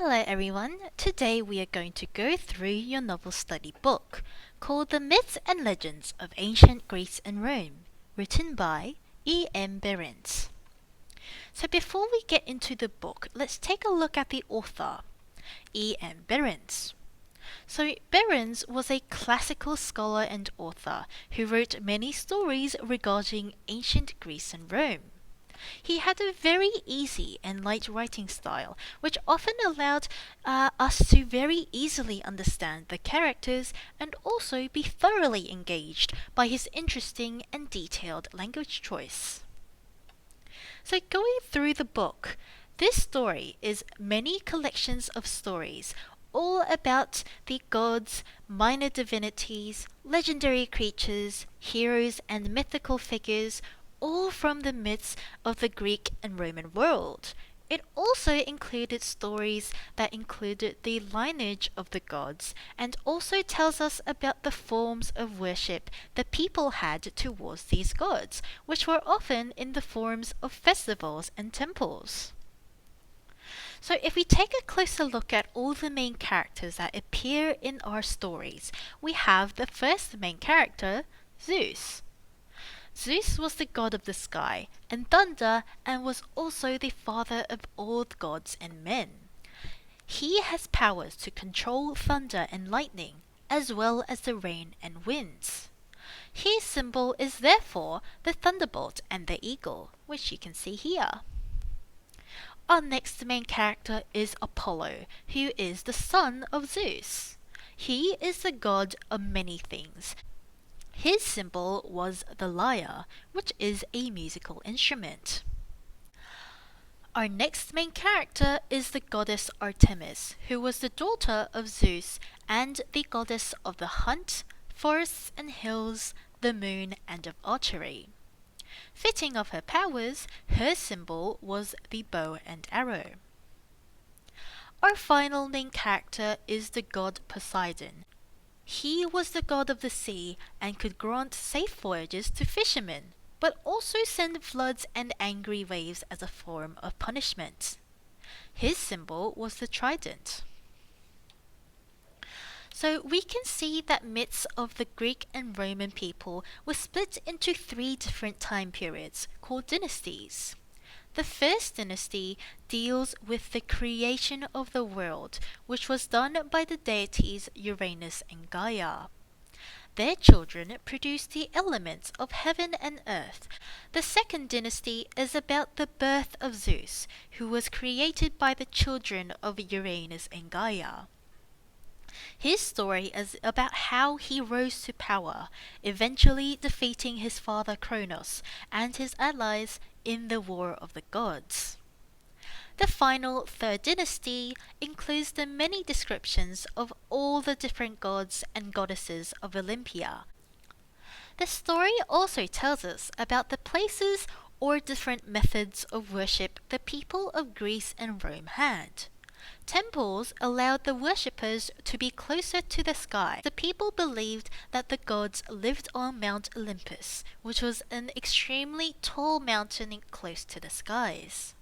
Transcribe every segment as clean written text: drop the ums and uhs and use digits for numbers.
Hello everyone, today we are going to go through your novel study book called The Myths and Legends of Ancient Greece and Rome, written by E.M. Behrens. So before we get into the book, let's take a look at the author, E.M. Behrens. So Behrens was a classical scholar and author who wrote many stories regarding ancient Greece and Rome. He had a very easy and light writing style, which often allowed us to very easily understand the characters and also be thoroughly engaged by his interesting and detailed language choice. So, going through the book, this story is many collections of stories all about the gods, minor divinities, legendary creatures, heroes, and mythical figures, all from the myths of the Greek and Roman world. It also included stories that included the lineage of the gods and also tells us about the forms of worship the people had towards these gods, which were often in the forms of festivals and temples. So if we take a closer look at all the main characters that appear in our stories, we have the first main character, Zeus. Zeus was the god of the sky and thunder and was also the father of all the gods and men. He has powers to control thunder and lightning, as well as the rain and winds. His symbol is therefore the thunderbolt and the eagle, which you can see here. Our next main character is Apollo, who is the son of Zeus. He is the god of many things. His symbol was the lyre, which is a musical instrument. Our next main character is the goddess Artemis, who was the daughter of Zeus and the goddess of the hunt, forests and hills, the moon, and of archery. Fitting of her powers, her symbol was the bow and arrow. Our final main character is the god Poseidon. He was the god of the sea and could grant safe voyages to fishermen, but also send floods and angry waves as a form of punishment. His symbol was the trident. So we can see that myths of the Greek and Roman people were split into three different time periods called dynasties. The first dynasty deals with the creation of the world, which was done by the deities Uranus and Gaia. Their children produced the elements of heaven and earth. The second dynasty is about the birth of Zeus, who was created by the children of Uranus and Gaia. His story is about how he rose to power, eventually defeating his father Kronos and his allies in the War of the Gods. The final third dynasty includes the many descriptions of all the different gods and goddesses of Olympia. The story also tells us about the places or different methods of worship the people of Greece and Rome had. Temples allowed the worshippers to be closer to the sky. The people believed that the gods lived on Mount Olympus, which was an extremely tall mountain close to the skies.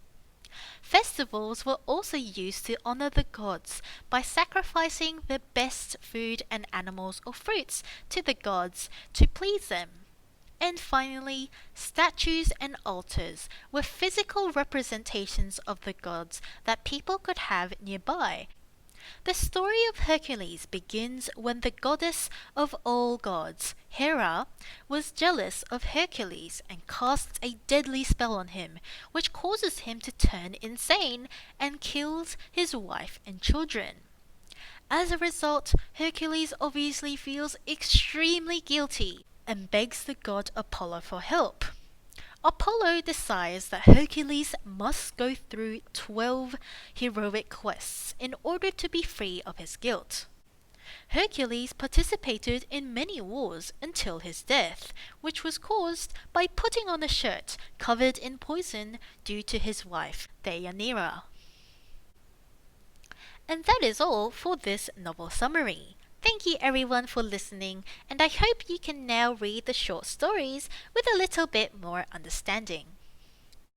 Festivals were also used to honor the gods by sacrificing the best food and animals or fruits to the gods to please them. And finally, statues and altars were physical representations of the gods that people could have nearby. The story of Hercules begins when the goddess of all gods, Hera, was jealous of Hercules and casts a deadly spell on him, which causes him to turn insane and kills his wife and children. As a result, Hercules obviously feels extremely guilty and begs the god Apollo for help. Apollo decides that Hercules must go through 12 heroic quests in order to be free of his guilt. Hercules participated in many wars until his death, which was caused by putting on a shirt covered in poison due to his wife, Deianira. And that is all for this novel summary. Thank you everyone for listening, and I hope you can now read the short stories with a little bit more understanding.